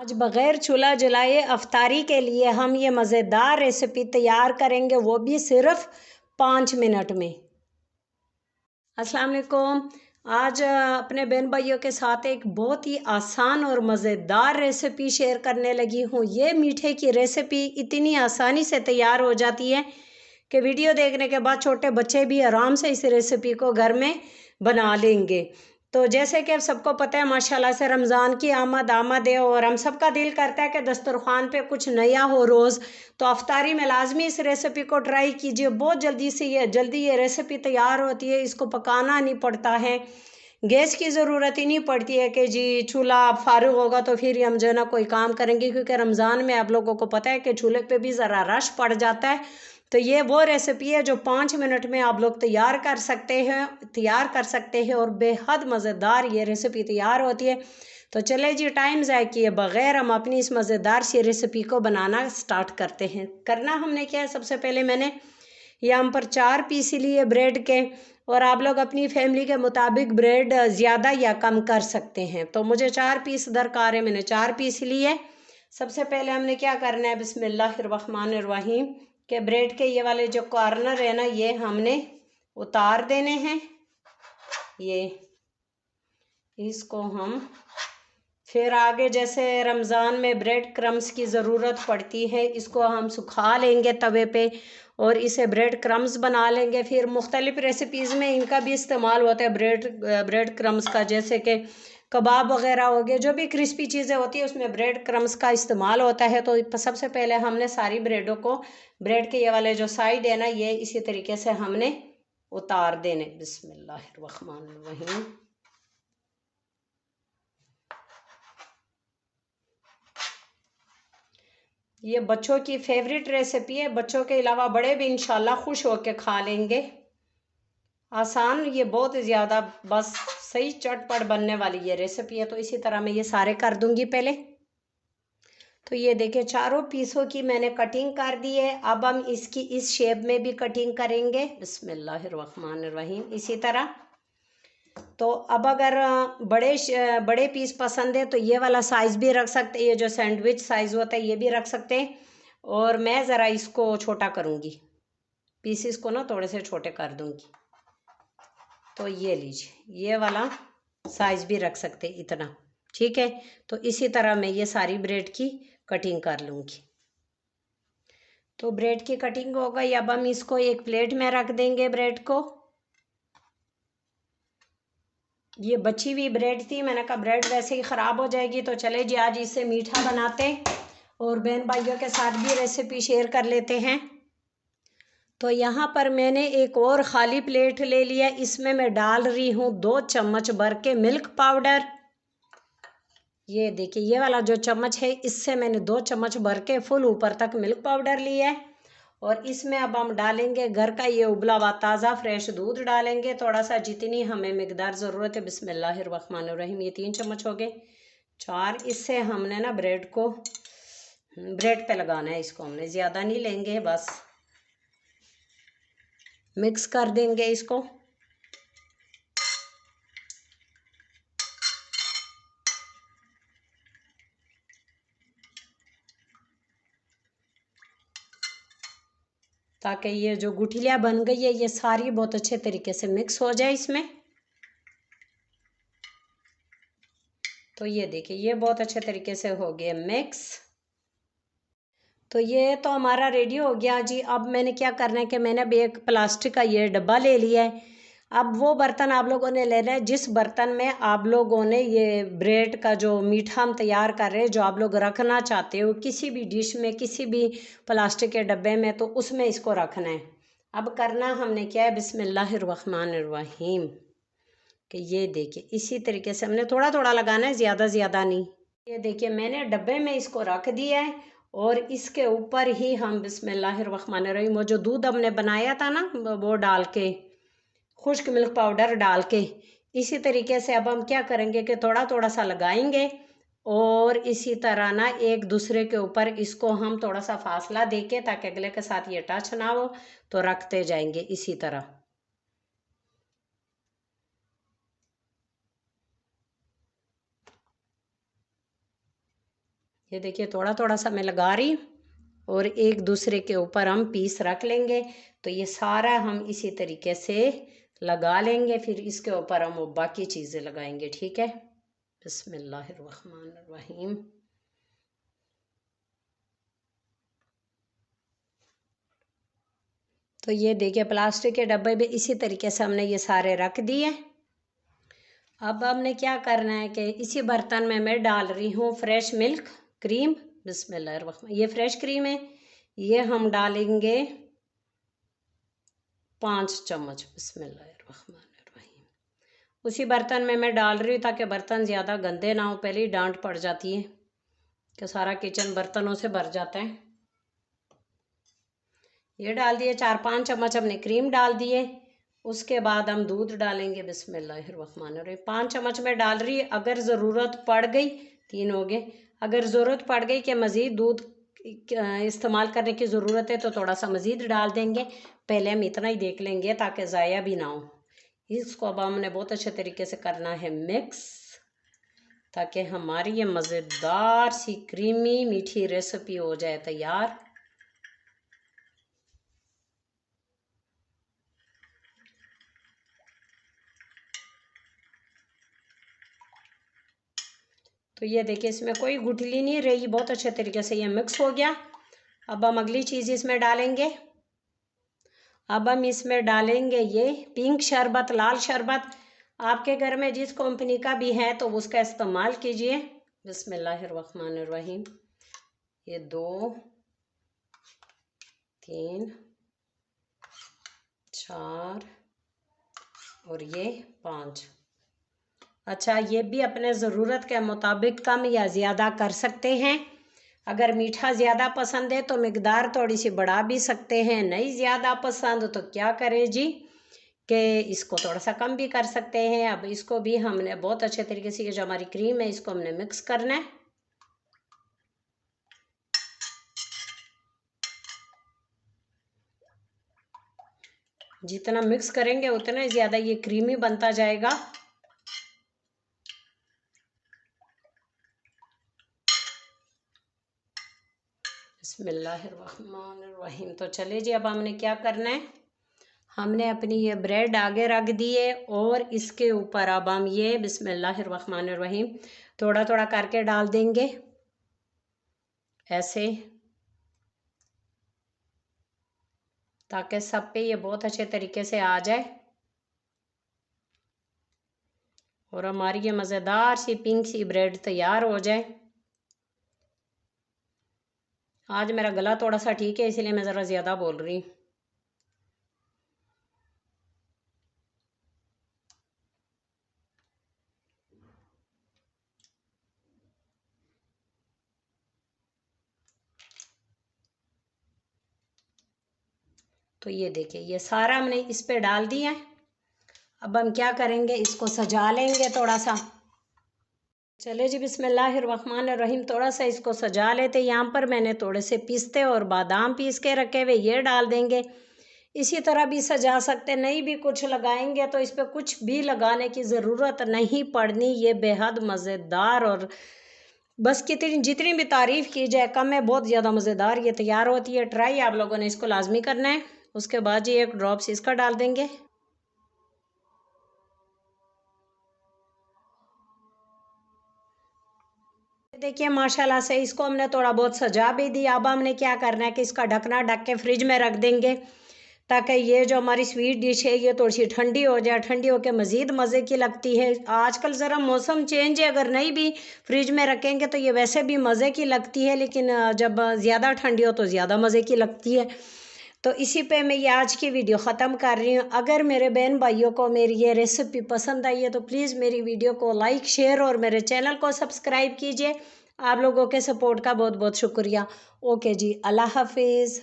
आज बग़ैर चूल्हा जलाए अफ्तारी के लिए हम ये मज़ेदार रेसिपी तैयार करेंगे, वो भी सिर्फ़ 5 मिनट में। अस्सलाम वालेकुम। आज अपने बहन भाइयों के साथ एक बहुत ही आसान और मज़ेदार रेसिपी शेयर करने लगी हूँ। ये मीठे की रेसिपी इतनी आसानी से तैयार हो जाती है कि वीडियो देखने के बाद छोटे बच्चे भी आराम से इस रेसिपी को घर में बना लेंगे। तो जैसे कि अब सबको पता है माशाल्लाह से रमज़ान की आमद है और हम सबका दिल करता है कि दस्तरखान पे कुछ नया हो रोज़। तो अफ्तारी में लाजमी इस रेसिपी को ट्राई कीजिए। बहुत जल्दी ये रेसिपी तैयार होती है, इसको पकाना नहीं पड़ता है, गैस की ज़रूरत ही नहीं पड़ती है कि जी चूल्हा फारुग होगा तो फिर हम जो है ना कोई काम करेंगे, क्योंकि रमज़ान में आप लोगों को पता है कि चूल्हे पे भी ज़रा रश पड़ जाता है। तो ये वो रेसिपी है जो 5 मिनट में आप लोग तैयार कर सकते हैं और बेहद मज़ेदार ये रेसिपी तैयार होती है। तो चले जी, टाइम ज़ाय किए बग़ैर हम अपनी इस मज़ेदार सी रेसिपी को बनाना स्टार्ट करते हैं। करना हमने क्या है, सबसे पहले मैंने यहाँ पर 4 पीस लिए ब्रेड के, और आप लोग अपनी फैमिली के मुताबिक ब्रेड ज़्यादा या कम कर सकते हैं। तो मुझे 4 पीस दरकार है, मैंने 4 पीस लिए। सबसे पहले हमने क्या करना है, बिस्मिल्लाहिर्रहमानिर्रहीम, के ब्रेड के ये वाले जो कॉर्नर है ना, ये हमने उतार देने हैं। ये इसको हम फिर आगे जैसे रमज़ान में ब्रेड क्रम्स की ज़रूरत पड़ती है, इसको हम सुखा लेंगे तवे पे और इसे ब्रेड क्रम्स बना लेंगे। फिर मुख्तलिफ़ रेसिपीज़ में इनका भी इस्तेमाल होता है, ब्रेड क्रम्स का, जैसे कि कबाब वगैरह हो गए, जो भी क्रिस्पी चीज़ें होती है उसमें ब्रेड क्रम्स का इस्तेमाल होता है। तो सबसे पहले हमने सारी ब्रेडों को, ब्रेड के ये वाले जो साइड है ना, ये इसी तरीके से हमने उतार देने। बिस्मिल्लाहिर्रहमानिर्रहीम। ये बच्चों की फेवरेट रेसिपी है, बच्चों के अलावा बड़े भी इंशाल्लाह खुश होकर खा लेंगे। आसान, ये बहुत ज़्यादा बस सही चटपट बनने वाली ये रेसिपी है। तो इसी तरह मैं ये सारे कर दूंगी पहले। तो ये देखिए, चारों पीसों की मैंने कटिंग कर दी है। अब हम इसकी इस शेप में भी कटिंग करेंगे। बिस्मिल्लाहिर्रहमानिर्रहीम। इसी तरह तो अब अगर बड़े पीस पसंद है तो ये वाला साइज़ भी रख सकते हैं, ये जो सैंडविच साइज़ होता है ये भी रख सकते हैं। और मैं ज़रा इसको छोटा करूँगी, पीसेस को ना थोड़े से छोटे कर दूँगी। तो ये लीजिए, ये वाला साइज़ भी रख सकते हैं इतना, ठीक है। तो इसी तरह मैं ये सारी ब्रेड की कटिंग कर लूँगी। तो ब्रेड की कटिंग हो गई। अब हम इसको एक प्लेट में रख देंगे ब्रेड को। ये बची हुई ब्रेड थी, मैंने कहा ब्रेड वैसे ही ख़राब हो जाएगी, तो चले जी आज इसे मीठा बनाते और बहन भाइयों के साथ भी रेसिपी शेयर कर लेते हैं। तो यहाँ पर मैंने एक और ख़ाली प्लेट ले लिया, इसमें मैं डाल रही हूँ 2 चम्मच भर के मिल्क पाउडर। ये देखिए, ये वाला जो चम्मच है इससे मैंने 2 चम्मच भर के फुल ऊपर तक मिल्क पाउडर लिया है। और इसमें अब हम डालेंगे घर का ये उबला हुआ ताज़ा फ्रेश दूध डालेंगे, थोड़ा सा, जितनी हमें मिकदार ज़रूरत है। बिस्मिल्लाहिर्रहमानिर्रहीम। ये 3 चम्मच हो गए, 4। इससे हमने ना ब्रेड को ब्रेड पे लगाना है, इसको हमने ज़्यादा नहीं लेंगे, बस मिक्स कर देंगे इसको। ताकि ये जो गुठलियाँ बन गई है ये सारी बहुत अच्छे तरीके से मिक्स हो जाए इसमें। तो ये देखिए, ये बहुत अच्छे तरीके से हो गया मिक्स। तो ये तो हमारा रेडी हो गया जी। अब मैंने क्या करना है कि मैंने अब एक प्लास्टिक का ये डब्बा ले लिया है। अब वो बर्तन आप लोगों ने लेना है जिस बर्तन में आप लोगों ने ये ब्रेड का जो मीठा हम तैयार कर रहे हैं, जो आप लोग रखना चाहते हो, किसी भी डिश में, किसी भी प्लास्टिक के डब्बे में, तो उसमें इसको रखना है। अब करना हमने क्या है, बिस्मिल्लाहिर्रहमानिर्रहीम, कि ये देखिए इसी तरीके से हमने थोड़ा थोड़ा लगाना है, ज़्यादा नहीं। ये देखिए, मैंने डब्बे में इसको रख दिया है और इसके ऊपर ही हम बिस्मिल्लाहिर्रहमानिर्रहीम, वो जो दूध हमने बनाया था ना, वो डाल के, खुश्क मिल्क पाउडर डाल के, इसी तरीके से अब हम क्या करेंगे कि थोड़ा थोड़ा सा लगाएंगे और इसी तरह ना एक दूसरे के ऊपर इसको हम थोड़ा सा फासला देके, ताकि अगले के साथ ये टच ना हो, तो रखते जाएंगे इसी तरह। ये देखिए थोड़ा थोड़ा सा मैं लगा रही हूँ और एक दूसरे के ऊपर हम पीस रख लेंगे। तो ये सारा हम इसी तरीके से लगा लेंगे, फिर इसके ऊपर हम वो बाकी चीज़ें लगाएंगे। ठीक है, बिस्मिल्लाहिर्रहमानिर्रहीम। तो ये देखिए प्लास्टिक के डब्बे भी इसी तरीके से हमने ये सारे रख दिए। अब हमने क्या करना है कि इसी बर्तन में मैं डाल रही हूँ फ्रेश मिल्क क्रीम। बिस्मिल्लाहिर्रहमान, ये फ्रेश क्रीम है, ये हम डालेंगे 5 चम्मच। बिस्मिल्लाहिर्रहमानिर्रहीम। उसी बर्तन में मैं डाल रही हूँ ताकि बर्तन ज़्यादा गंदे ना हो, पहले ही डांट पड़ जाती है कि सारा किचन बर्तनों से भर जाता है। ये डाल दिए 4-5 चम्मच हमने क्रीम डाल दिए। उसके बाद हम दूध डालेंगे। बिस्मिल्लाहिर्रहमानिर्रहीम 5 चम्मच में डाल रही है, अगर ज़रूरत पड़ गई 3 हो गए, अगर ज़रूरत पड़ गई कि मज़ीद दूध इस्तेमाल करने की ज़रूरत है तो थोड़ा सा मज़ीद डाल देंगे। पहले हम इतना ही देख लेंगे ताकि ज़ाया भी ना हो। इसको अब हमने बहुत अच्छे तरीके से करना है मिक्स, ताकि हमारी ये मज़ेदार सी क्रीमी मीठी रेसिपी हो जाए तैयार। तो ये देखिए इसमें कोई गुठली नहीं रही, बहुत अच्छे तरीके से ये मिक्स हो गया। अब हम अगली चीज़ इसमें डालेंगे। अब हम इसमें डालेंगे ये पिंक शरबत, लाल शरबत। आपके घर में जिस कंपनी का भी है तो उसका इस्तेमाल कीजिए। बिस्मिल्लाहिर्रहमानिर्रहीम। ये 2 3 4 और ये 5। अच्छा, ये भी अपने ज़रूरत के मुताबिक कम या ज़्यादा कर सकते हैं। अगर मीठा ज़्यादा पसंद है तो मिकदार थोड़ी सी बढ़ा भी सकते हैं, नहीं ज़्यादा पसंद तो क्या करें जी कि इसको थोड़ा सा कम भी कर सकते हैं। अब इसको भी हमने बहुत अच्छे तरीके से, ये जो हमारी क्रीम है इसको हमने मिक्स करना है। जितना मिक्स करेंगे उतना ही ज़्यादा ये क्रीमी बनता जाएगा। बिस्मिल्लाहिर्रहमानिर्रहीम। तो चलिए जी, अब हमने क्या करना है, हमने अपनी ये ब्रेड आगे रख दिए और इसके ऊपर अब हम ये बिस्मिल्लाहिर्रहमानिर्रहीम थोड़ा थोड़ा करके डाल देंगे ऐसे, ताकि सब पे ये बहुत अच्छे तरीके से आ जाए और हमारी ये मज़ेदार सी पिंक सी ब्रेड तैयार हो जाए। आज मेरा गला थोड़ा सा ठीक है, इसलिए मैं ज़रा ज़्यादा बोल रही हूँ। तो ये देखिए ये सारा हमने इस पे डाल दिया है। अब हम क्या करेंगे, इसको सजा लेंगे थोड़ा सा। चले जी, बिस्मिल्लाहिर्रहमानिर्रहीम। थोड़ा सा इसको सजा लेते। यहाँ पर मैंने थोड़े से पिस्ते और बादाम पीस के रखे हुए, ये डाल देंगे। इसी तरह भी सजा सकते, नहीं भी कुछ लगाएंगे तो इस पर कुछ भी लगाने की ज़रूरत नहीं पड़नी। ये बेहद मज़ेदार और बस कितनी जितनी भी तारीफ़ की जाए कम है, बहुत ज़्यादा मज़ेदार ये तैयार होती है। ट्राई आप लोगों ने इसको लाजमी करना है। उसके बाद जी 1 ड्रॉप्स इसका डाल देंगे। देखिए माशाल्लाह से इसको हमने थोड़ा बहुत सजा भी दिया। अब हमने क्या करना है कि इसका ढकना ढक के फ्रिज में रख देंगे, ताकि ये जो हमारी स्वीट डिश है ये थोड़ी सी ठंडी हो जाए। ठंडी होकर मज़ीद मज़े की लगती है। आजकल ज़रा मौसम चेंज है, अगर नहीं भी फ्रिज में रखेंगे तो ये वैसे भी मज़े की लगती है, लेकिन जब ज़्यादा ठंडी हो तो ज़्यादा मज़े की लगती है। तो इसी पे मैं ये आज की वीडियो ख़त्म कर रही हूँ। अगर मेरे बहन भाइयों को मेरी ये रेसिपी पसंद आई है तो प्लीज़ मेरी वीडियो को लाइक शेयर और मेरे चैनल को सब्सक्राइब कीजिए। आप लोगों के सपोर्ट का बहुत बहुत शुक्रिया। ओके जी, अल्लाह हाफिज़।